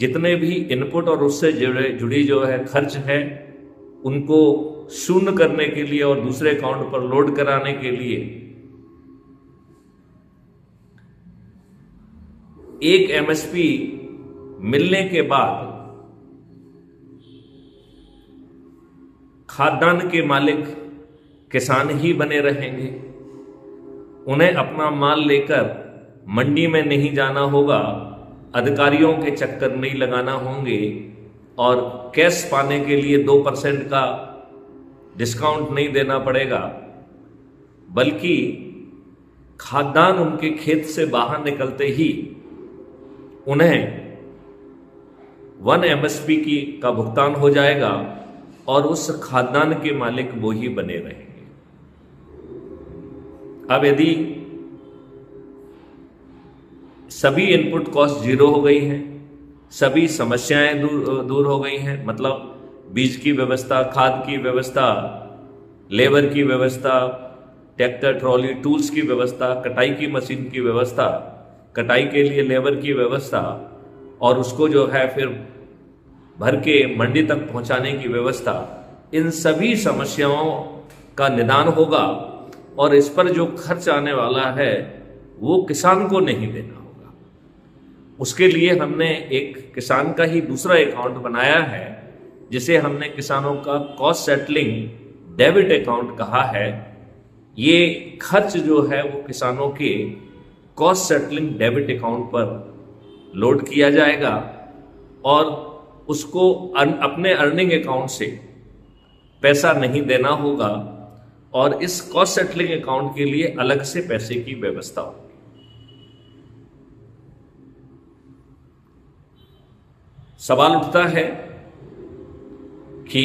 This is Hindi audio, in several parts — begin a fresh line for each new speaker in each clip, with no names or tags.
जितने भी इनपुट और उससे जुड़ी जो है खर्च है उनको शून्य करने के लिए और दूसरे अकाउंट पर लोड कराने के लिए एक एमएसपी मिलने के बाद खाद्यान्न के मालिक किसान ही बने रहेंगे। उन्हें अपना माल लेकर मंडी में नहीं जाना होगा, अधिकारियों के चक्कर नहीं लगाना होंगे और कैश पाने के लिए 2% का डिस्काउंट नहीं देना पड़ेगा, बल्कि खाद्यान्न उनके खेत से बाहर निकलते ही उन्हें 1 एमएसपी का भुगतान हो जाएगा और उस खाद्यान्न के मालिक वो ही बने रहेंगे। अब यदि सभी इनपुट कॉस्ट जीरो हो गई हैं, सभी समस्याएं दूर हो गई हैं, मतलब बीज की व्यवस्था, खाद की व्यवस्था, लेबर की व्यवस्था, ट्रैक्टर ट्रॉली टूल्स की व्यवस्था, कटाई की मशीन की व्यवस्था, कटाई के लिए लेबर की व्यवस्था और उसको जो है फिर भर के मंडी तक पहुंचाने की व्यवस्था, इन सभी समस्याओं का निदान होगा और इस पर जो खर्च आने वाला है वो किसान को नहीं देना होगा। उसके लिए हमने एक किसान का ही दूसरा अकाउंट बनाया है, जिसे हमने किसानों का कॉस्ट सेटलिंग डेबिट अकाउंट कहा है। ये खर्च जो है वो किसानों के कॉस्ट सेटलिंग डेबिट अकाउंट पर लोड किया जाएगा और उसको अपने अर्निंग अकाउंट से पैसा नहीं देना होगा और इस कॉस्ट सेटलिंग अकाउंट के लिए अलग से पैसे की व्यवस्था होगी। सवाल उठता है कि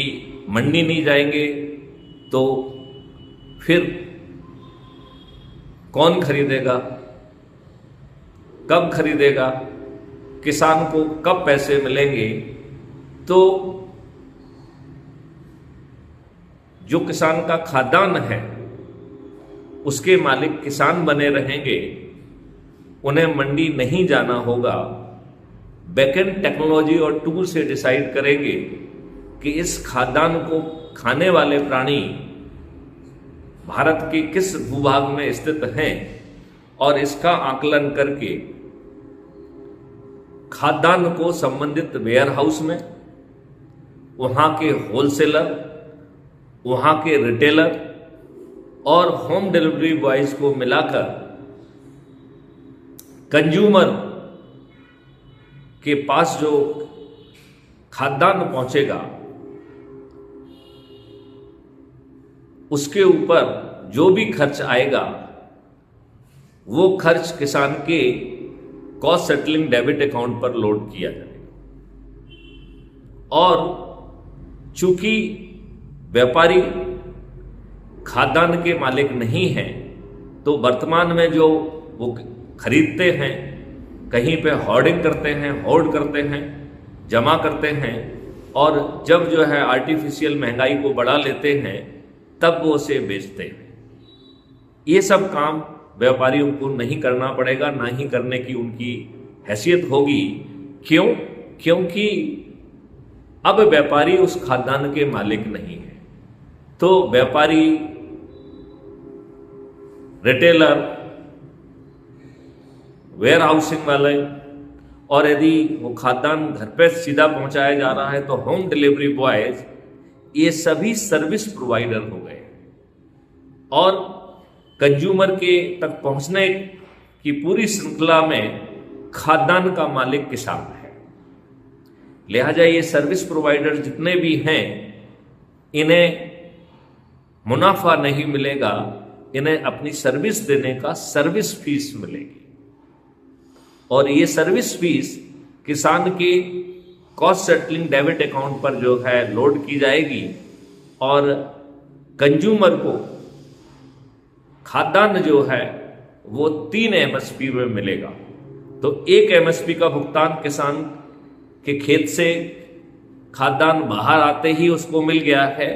मंडी नहीं जाएंगे तो फिर कौन खरीदेगा, कब खरीदेगा, किसान को कब पैसे मिलेंगे? तो जो किसान का खाद्यान्न है उसके मालिक किसान बने रहेंगे, उन्हें मंडी नहीं जाना होगा। बैकएंड टेक्नोलॉजी और टूल से डिसाइड करेंगे कि इस खाद्यान्न को खाने वाले प्राणी भारत के किस भूभाग में स्थित हैं और इसका आकलन करके खाद्यान्न को संबंधित वेयर हाउस में वहां के होलसेलर, वहां के रिटेलर और होम डिलीवरी बॉयज को मिलाकर कंज्यूमर के पास जो खाद्यान्न पहुंचेगा उसके ऊपर जो भी खर्च आएगा वो खर्च किसान के कॉस्ट सेटलिंग डेबिट अकाउंट पर लोड किया जाएगा। और चूंकि व्यापारी खाद्यान्न के मालिक नहीं हैं, तो वर्तमान में जो वो खरीदते हैं, कहीं पे होर्डिंग करते हैं, होर्ड करते हैं, जमा करते हैं और जब जो है आर्टिफिशियल महंगाई को बढ़ा लेते हैं तब वो उसे बेचते हैं। ये सब काम व्यापारियों को नहीं करना पड़ेगा, ना ही करने की उनकी हैसियत होगी। क्यों? क्योंकि अब व्यापारी उस खाद्यान्न के मालिक नहीं है। तो व्यापारी, रिटेलर, वेयर हाउसिंग वाले और यदि वो खाद्यान्न घर पे सीधा पहुंचाया जा रहा है तो होम डिलीवरी बॉयज, ये सभी सर्विस प्रोवाइडर हो गए और कंज्यूमर के तक पहुंचने की पूरी श्रृंखला में खाद्यान्न का मालिक किसान है। लिहाजा ये सर्विस प्रोवाइडर जितने भी हैं, इन्हें मुनाफा नहीं मिलेगा, इन्हें अपनी सर्विस देने का सर्विस फीस मिलेगी और ये सर्विस फीस किसान के कॉस्ट सेटलिंग डेबिट अकाउंट पर जो है लोड की जाएगी और कंज्यूमर को खाद्यान्न जो है वो 3 एमएसपी में मिलेगा। तो 1 एमएसपी का भुगतान किसान के खेत से खाद्यान्न बाहर आते ही उसको मिल गया है।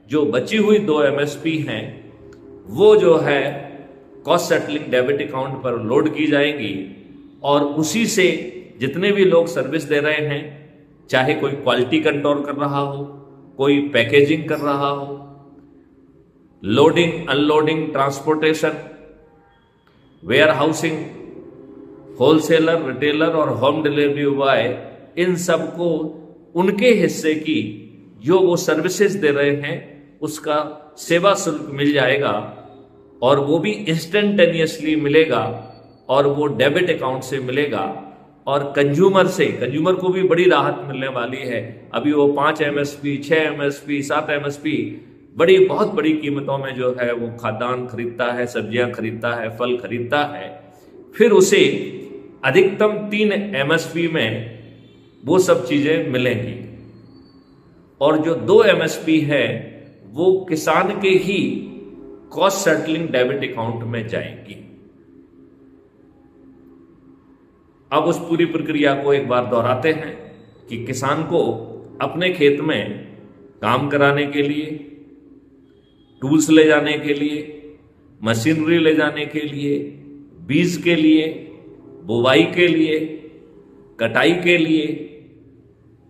जो बची हुई 2 एमएसपी हैं वो जो है कॉस्ट सेटलिंग डेबिट अकाउंट पर लोड की जाएंगी और उसी से जितने भी लोग सर्विस दे रहे हैं, चाहे कोई क्वालिटी कंट्रोल कर रहा हो, कोई पैकेजिंग कर रहा हो, loading unloading, transportation, warehousing, wholesaler, retailer और होम डिलीवरी बॉय, इन सबको उनके हिस्से की जो वो सर्विसेज दे रहे हैं उसका सेवा शुल्क मिल जाएगा, और वो भी इंस्टेंटेनियसली मिलेगा, और वो डेबिट अकाउंट से मिलेगा। और कंज्यूमर को भी बड़ी राहत मिलने वाली है। अभी वो 5 MSP, 6 MSP, 7 MSP बहुत बड़ी कीमतों में जो है वो खाद्यान्न खरीदता है, सब्जियां खरीदता है, फल खरीदता है, फिर उसे अधिकतम 3 MSP में वो सब चीजें मिलेंगी। और जो 2 MSP है वो किसान के ही कॉस्ट सेटलिंग डेबिट अकाउंट में जाएंगी। अब उस पूरी प्रक्रिया को एक बार दोहराते हैं कि किसान को अपने खेत में काम कराने के लिए, टूल्स ले जाने के लिए, मशीनरी ले जाने के लिए, बीज के लिए, बुवाई के लिए, कटाई के लिए,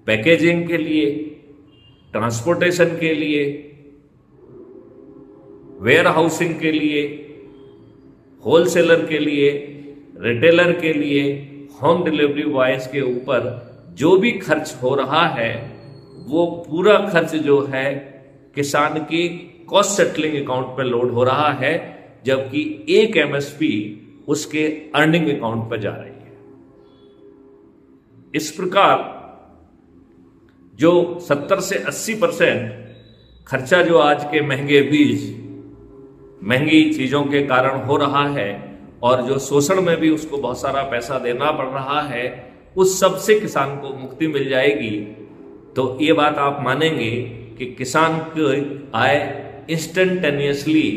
पैकेजिंग के लिए, ट्रांसपोर्टेशन के लिए, वेयर हाउसिंग के लिए, होलसेलर के लिए, रिटेलर के लिए, होम डिलीवरी बॉयज के ऊपर जो भी खर्च हो रहा है वो पूरा खर्च जो है किसान के कॉस्ट सेटलिंग अकाउंट पर लोड हो रहा है, जबकि 1 MSP उसके अर्निंग अकाउंट पर जा रही है। इस प्रकार जो 70 से 80% खर्चा जो आज के महंगे बीज, महंगी चीजों के कारण हो रहा है, और जो शोषण में भी उसको बहुत सारा पैसा देना पड़ रहा है, उस सब से किसान को मुक्ति मिल जाएगी। तो ये बात आप मानेंगे कि किसान की आय इंस्टेंटेनियसली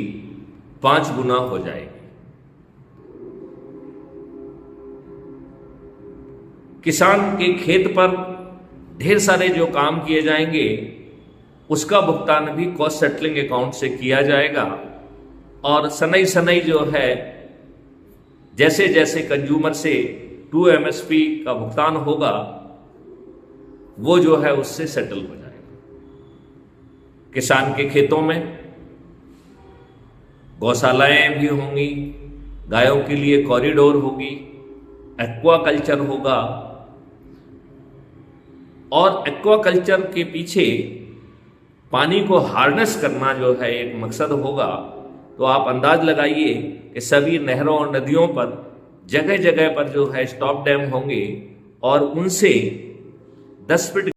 5 गुना हो जाएगी। किसान के खेत पर ढेर सारे जो काम किए जाएंगे उसका भुगतान भी कॉस्ट सेटलिंग अकाउंट से किया जाएगा, और सनई सनई जो है जैसे जैसे कंज्यूमर से 2 MSP का भुगतान होगा वो जो है उससे सेटल हो जाएगा। किसान के खेतों में गौशालाएं भी होंगी, गायों के लिए कॉरिडोर होगी, एक्वाकल्चर होगा, और एक्वाकल्चर के पीछे पानी को हार्नेस करना जो है एक मकसद होगा। तो आप अंदाज लगाइए कि सभी नहरों और नदियों पर जगह जगह पर जो है स्टॉप डैम होंगे, और उनसे 10 फीट